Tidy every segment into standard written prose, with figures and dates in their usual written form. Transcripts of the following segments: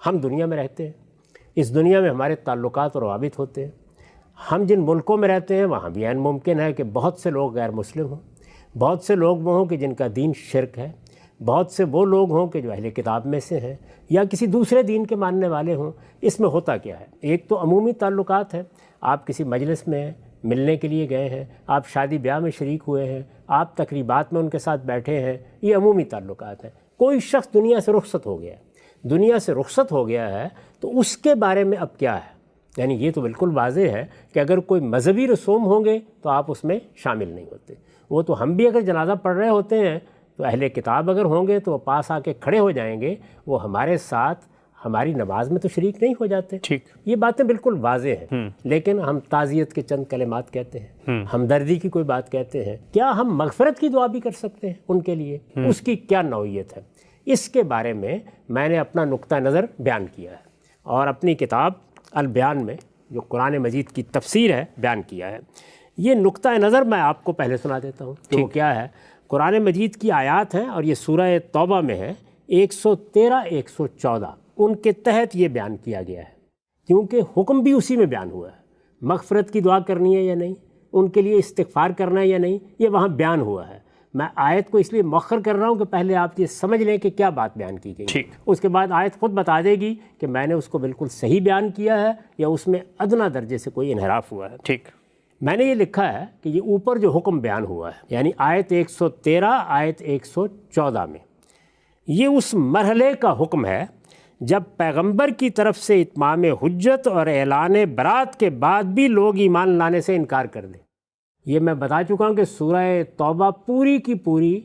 ہم دنیا میں رہتے ہیں، اس دنیا میں ہمارے تعلقات اور روابط ہوتے ہیں. ہم جن ملکوں میں رہتے ہیں وہاں بھی عین ممکن ہے کہ بہت سے لوگ غیر مسلم ہوں، بہت سے لوگ وہ ہوں کہ جن کا دین شرک ہے، بہت سے وہ لوگ ہوں کہ جو اہل کتاب میں سے ہیں یا کسی دوسرے دین کے ماننے والے ہوں. اس میں ہوتا کیا ہے؟ ایک تو عمومی تعلقات ہیں، آپ کسی مجلس میں ملنے کے لیے گئے ہیں، آپ شادی بیاہ میں شریک ہوئے ہیں، آپ تقریبات میں ان کے ساتھ بیٹھے ہیں، یہ عمومی تعلقات ہیں. کوئی شخص دنیا سے رخصت ہو گیا ہے، دنیا سے رخصت ہو گیا ہے تو اس کے بارے میں اب کیا ہے؟ یعنی یہ تو بالکل واضح ہے کہ اگر کوئی مذہبی رسوم ہوں گے تو آپ اس میں شامل نہیں ہوتے. وہ تو ہم بھی اگر جنازہ پڑھ رہے ہوتے ہیں تو اہل کتاب اگر ہوں گے تو وہ پاس آ کے کھڑے ہو جائیں گے، وہ ہمارے ساتھ ہماری نماز میں تو شریک نہیں ہو جاتے. ٹھیک، یہ باتیں بالکل واضح ہیں. لیکن ہم تعزیت کے چند کلمات کہتے ہیں، ہمدردی کی کوئی بات کہتے ہیں. کیا ہم مغفرت کی دعا بھی کر سکتے ہیں ان کے لیے؟ اس کی کیا نوعیت ہے؟ اس کے بارے میں نے اپنا نقطہ نظر بیان کیا ہے اور اپنی کتاب البیان میں جو قرآن مجید کی تفسیر ہے بیان کیا ہے. یہ نقطہ نظر میں آپ کو پہلے سنا دیتا ہوں کہ وہ کیا ہے. قرآن مجید کی آیات ہیں اور یہ سورہ توبہ میں ہے 113 114. ان کے تحت یہ بیان کیا گیا ہے کیونکہ حکم بھی اسی میں بیان ہوا ہے. مغفرت کی دعا کرنی ہے یا نہیں، ان کے لیے استغفار کرنا ہے یا نہیں، یہ وہاں بیان ہوا ہے. میں آیت کو اس لیے مؤخر کر رہا ہوں کہ پہلے آپ یہ سمجھ لیں کہ کیا بات بیان کی گئی. اس کے بعد آیت خود بتا دے گی کہ میں نے اس کو بالکل صحیح بیان کیا ہے یا اس میں ادنیٰ درجے سے کوئی انحراف ہوا ہے. ٹھیک، میں نے یہ لکھا ہے کہ یہ اوپر جو حکم بیان ہوا ہے یعنی آیت 113 آیت 114 میں، یہ اس مرحلے کا حکم ہے جب پیغمبر کی طرف سے اتمام حجت اور اعلان برات کے بعد بھی لوگ ایمان لانے سے انکار کر دیں. یہ میں بتا چکا ہوں کہ سورہ توبہ پوری کی پوری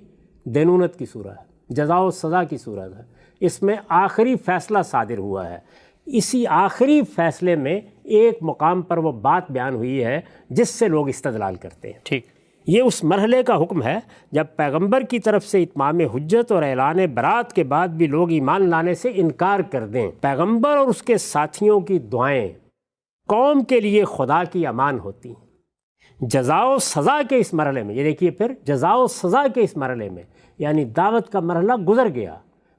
دینونت کی سورہ ہے، جزا و سزا کی سورہ ہے. اس میں آخری فیصلہ صادر ہوا ہے. اسی آخری فیصلے میں ایک مقام پر وہ بات بیان ہوئی ہے جس سے لوگ استدلال کرتے ہیں. ٹھیک، یہ اس مرحلے کا حکم ہے جب پیغمبر کی طرف سے اتمام حجت اور اعلان برات کے بعد بھی لوگ ایمان لانے سے انکار کر دیں. پیغمبر اور اس کے ساتھیوں کی دعائیں قوم کے لیے خدا کی امان ہوتی ہیں. جزا و سزا کے اس مرحلے میں، یہ دیکھیے پھر جزا و سزا کے اس مرحلے میں یعنی دعوت کا مرحلہ گزر گیا،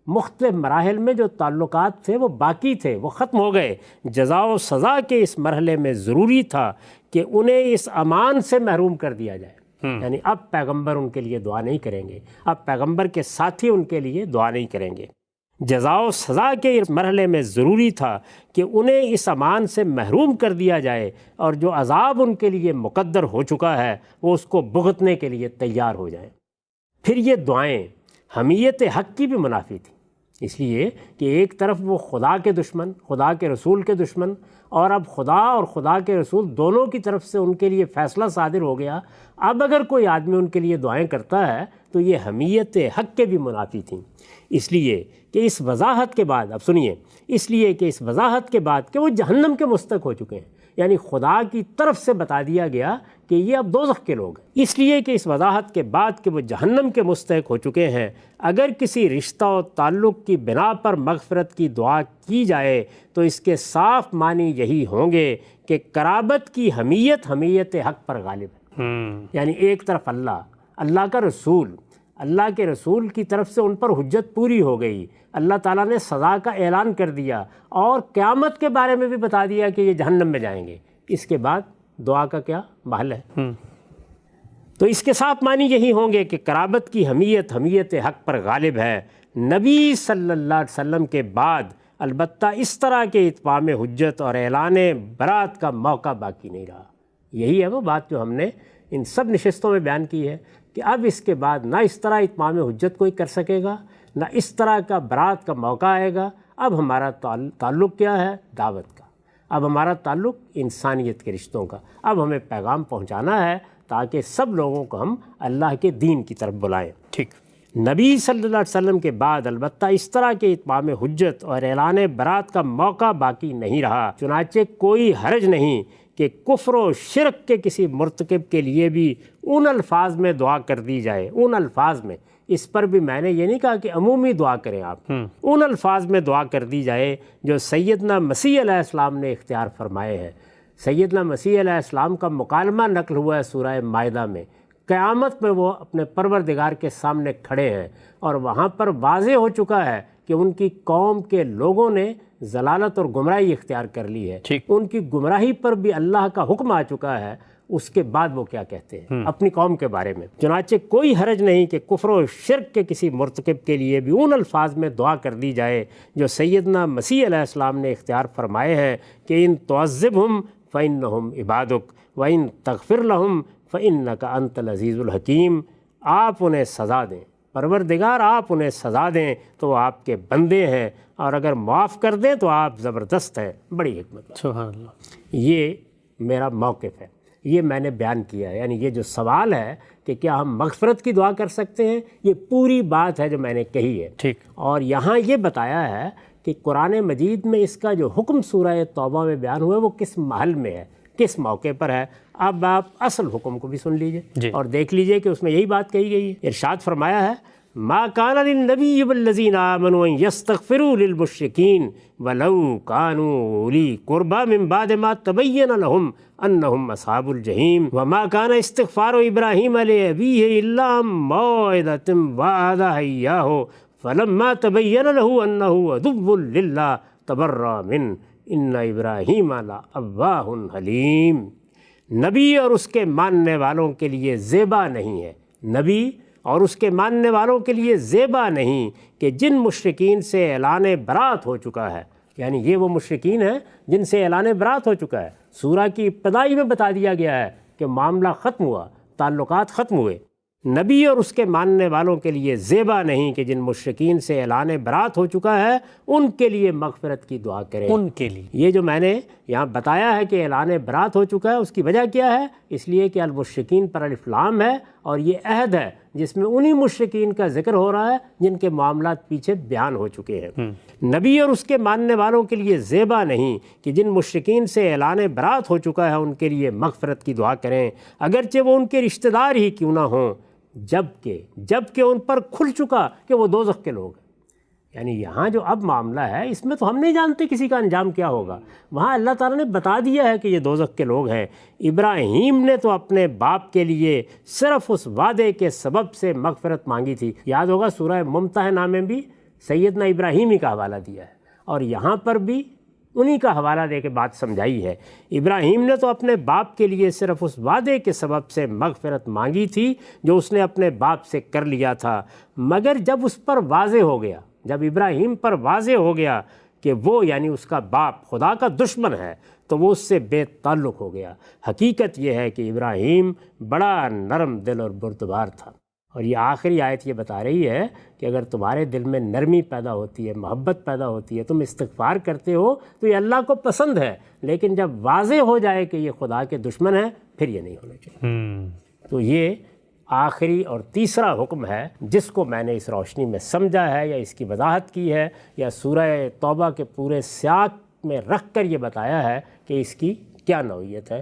مختلف مراحل میں جو تعلقات تھے وہ باقی تھے، وہ ختم ہو گئے. جزا و سزا کے اس مرحلے میں ضروری تھا کہ انہیں اس امان سے محروم کر دیا جائے. یعنی اب پیغمبر ان کے لیے دعا نہیں کریں گے، اب پیغمبر کے ساتھی ان کے لیے دعا نہیں کریں گے. جزا و سزا کے اس مرحلے میں ضروری تھا کہ انہیں اس امان سے محروم کر دیا جائے اور جو عذاب ان کے لیے مقدر ہو چکا ہے وہ اس کو بھگتنے کے لیے تیار ہو جائیں. پھر یہ دعائیں حمیت حق کی بھی منافی تھیں، اس لیے کہ ایک طرف وہ خدا کے دشمن، خدا کے رسول کے دشمن، اور اب خدا اور خدا کے رسول دونوں کی طرف سے ان کے لیے فیصلہ صادر ہو گیا. اب اگر کوئی آدمی ان کے لیے دعائیں کرتا ہے تو یہ حمیت حق کے بھی منافی تھیں. اس لیے کہ اس وضاحت کے بعد، اب سنیے، اس لیے کہ اس وضاحت کے بعد کہ وہ جہنم کے مستحق ہو چکے ہیں، یعنی خدا کی طرف سے بتا دیا گیا کہ یہ اب دوزخ کے لوگ ہیں. اس لیے کہ اس وضاحت کے بعد کہ وہ جہنم کے مستحق ہو چکے ہیں، اگر کسی رشتہ و تعلق کی بنا پر مغفرت کی دعا کی جائے تو اس کے صاف معنی یہی ہوں گے کہ قرابت کی حمیت حق پر غالب ہے. یعنی ایک طرف اللہ کا رسول، اللہ کے رسول کی طرف سے ان پر حجت پوری ہو گئی، اللہ تعالیٰ نے سزا کا اعلان کر دیا اور قیامت کے بارے میں بھی بتا دیا کہ یہ جہنم میں جائیں گے. اس کے بعد دعا کا کیا محل ہے؟ تو اس کے ساتھ معنی یہی ہوں گے کہ قرابت کی حمیت حق پر غالب ہے. نبی صلی اللہ علیہ وسلم کے بعد البتہ اس طرح کے اتمام حجت اور اعلان برات کا موقع باقی نہیں رہا. یہی ہے وہ بات جو ہم نے ان سب نشستوں میں بیان کی ہے کہ اب اس کے بعد نہ اس طرح اتمام حجت کوئی کر سکے گا، نہ اس طرح کا برات کا موقع آئے گا. اب ہمارا تعلق کیا ہے؟ دعوت کا. اب ہمارا تعلق انسانیت کے رشتوں کا. اب ہمیں پیغام پہنچانا ہے تاکہ سب لوگوں کو ہم اللہ کے دین کی طرف بلائیں. ٹھیک، نبی صلی اللہ علیہ وسلم کے بعد البتہ اس طرح کے اتمام حجت اور اعلان برات کا موقع باقی نہیں رہا. چنانچہ کوئی حرج نہیں کہ کفر و شرک کے کسی مرتکب کے لیے بھی ان الفاظ میں دعا کر دی جائے. ان الفاظ میں، اس پر بھی میں نے یہ نہیں کہا کہ عمومی دعا کریں آپ، ان الفاظ میں دعا کر دی جائے جو سیدنا مسیح علیہ السلام نے اختیار فرمائے ہیں. سیدنا مسیح علیہ السلام کا مکالمہ نقل ہوا ہے سورہ مائدہ میں. قیامت میں وہ اپنے پروردگار کے سامنے کھڑے ہیں اور وہاں پر واضح ہو چکا ہے کہ کہ ان کی قوم کے لوگوں نے ضلالت اور گمراہی اختیار کر لی ہے، ان کی گمراہی پر بھی اللہ کا حکم آ چکا ہے، اس کے بعد وہ کیا کہتے ہیں اپنی قوم کے بارے میں۔ چنانچہ کوئی حرج نہیں کہ کفر و شرک کے کسی مرتکب کے لیے بھی ان الفاظ میں دعا کر دی جائے جو سیدنا مسیح علیہ السلام نے اختیار فرمائے ہیں کہ ان تعذبہم فإنہم عبادک وإن تغفر لہم فإنک انت العزیز الحکیم۔ آپ انہیں سزا دیں، پروردگار آپ انہیں سزا دیں تو وہ آپ کے بندے ہیں، اور اگر معاف کر دیں تو آپ زبردست ہیں، بڑی حکمت۔ سبحان اللہ۔ یہ میرا موقف ہے، یہ میں نے بیان کیا ہے۔ یعنی یہ جو سوال ہے کہ کیا ہم مغفرت کی دعا کر سکتے ہیں، یہ پوری بات ہے جو میں نے کہی ہے۔ ٹھیک۔ اور یہاں یہ بتایا ہے کہ قرآن مجید میں اس کا جو حکم سورہ توبہ میں بیان ہوا ہے وہ کس محل میں ہے، کس موقع پر ہے۔ اب آپ اصل حکم کو بھی سن لیجئے اور دیکھ لیجئے کہ اس میں یہی بات کہی گئی ہے۔ ارشاد فرمایا ہے ما کان للنبی والذین آمنوا ان یستغفروا للمشرکین ولو کانوا اولی قربی من بعد ما تبین لهم انہم اصحاب الجحیم وما کان استغفار ابراہیم لابیہ الا عن موعدۃ وعدہا ایاہ فلما تبین له انہ عدو للہ تبرأ منہ ان ابراہیم لأواہ حلیم۔ نبی اور اس کے ماننے والوں کے لیے زیبا نہیں ہے، نبی اور اس کے ماننے والوں کے لیے زیبا نہیں کہ جن مشرکین سے اعلان برات ہو چکا ہے، یعنی یہ وہ مشرکین ہیں جن سے اعلان برات ہو چکا ہے۔ سورہ کی ابتدائی میں بتا دیا گیا ہے کہ معاملہ ختم ہوا، تعلقات ختم ہوئے۔ نبی اور اس کے ماننے والوں کے لیے زیبا نہیں کہ جن مشرکین سے اعلان برات ہو چکا ہے ان کے لیے مغفرت کی دعا کریں۔ ان کے لیے یہ جو میں نے یہاں بتایا ہے کہ اعلان برات ہو چکا ہے، اس کی وجہ کیا ہے؟ اس لیے کہ المشرکین پر الف لام ہے، اور یہ عہد ہے جس میں انہی مشرکین کا ذکر ہو رہا ہے جن کے معاملات پیچھے بیان ہو چکے ہیں۔ نبی اور اس کے ماننے والوں کے لیے زیبا نہیں کہ جن مشرکین سے اعلان برات ہو چکا ہے ان کے لیے مغفرت کی دعا کریں، اگرچہ وہ ان کے رشتہ دار ہی کیوں نہ ہوں، جبکہ ان پر کھل چکا کہ وہ دوزخ کے لوگ ہیں۔ یعنی یہاں جو اب معاملہ ہے اس میں تو ہم نہیں جانتے کسی کا انجام کیا ہوگا، وہاں اللہ تعالیٰ نے بتا دیا ہے کہ یہ دوزخ کے لوگ ہیں۔ ابراہیم نے تو اپنے باپ کے لیے صرف اس وعدے کے سبب سے مغفرت مانگی تھی۔ یاد ہوگا سورہ ممتحنہ میں بھی سیدنا ابراہیم ہی کا حوالہ دیا ہے، اور یہاں پر بھی انہی کا حوالہ دے کے بات سمجھائی ہے۔ ابراہیم نے تو اپنے باپ کے لیے صرف اس وعدے کے سبب سے مغفرت مانگی تھی جو اس نے اپنے باپ سے کر لیا تھا، مگر جب اس پر واضح ہو گیا، جب ابراہیم پر واضح ہو گیا کہ وہ یعنی اس کا باپ خدا کا دشمن ہے تو وہ اس سے بے تعلق ہو گیا۔ حقیقت یہ ہے کہ ابراہیم بڑا نرم دل اور بردبار تھا، اور یہ آخری آیت یہ بتا رہی ہے کہ اگر تمہارے دل میں نرمی پیدا ہوتی ہے، محبت پیدا ہوتی ہے، تم استغفار کرتے ہو تو یہ اللہ کو پسند ہے، لیکن جب واضح ہو جائے کہ یہ خدا کے دشمن ہیں پھر یہ نہیں ہونا چاہیے۔ تو یہ آخری اور تیسرا حکم ہے جس کو میں نے اس روشنی میں سمجھا ہے یا اس کی وضاحت کی ہے یا سورہ توبہ کے پورے سیاق میں رکھ کر یہ بتایا ہے کہ اس کی کیا نوعیت ہے۔